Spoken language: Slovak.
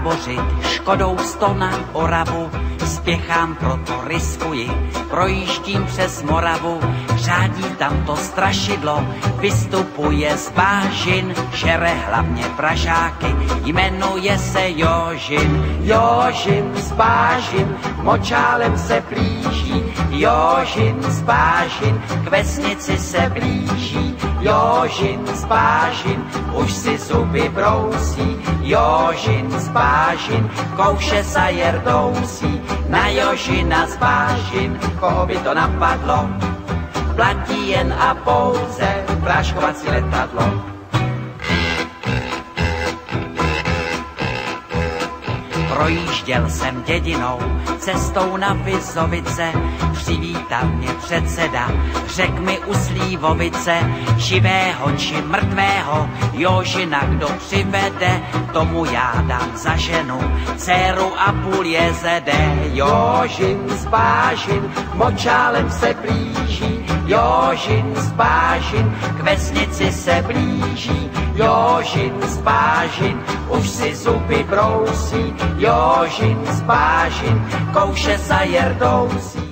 tábořit, Škodou 100 na Oravu, spěchám, proto riskuji, projíždím přes Moravu, řádí tam to strašidlo, vystupuje z bážin, žere hlavně pražáky, jmenuje se Jožin. Jožin z bážin, močálem se blíží, Jožin z bážin, k vesnici se blíží, Jožin z bážin, už si zuby brousí, Jožin z bážin, kouše sa jerdousí, na Jožina z bážin, koho by to napadlo, platí jen a pouze práškovací letadlo. Projížděl jsem dědinou, cestou na Vizovice, přivítal mě předseda, řek mi u Slívovice, živého či mrtvého, Jožina kdo přivede, tomu já dám za ženu, dceru a půl jezede. Jožin z bážin, močálem se blíží, Jožin z bážin, k vesnici se blíží, Jožin z bážin, už si zuby brousí, Jožin z bážin, kouše sa jerdousí.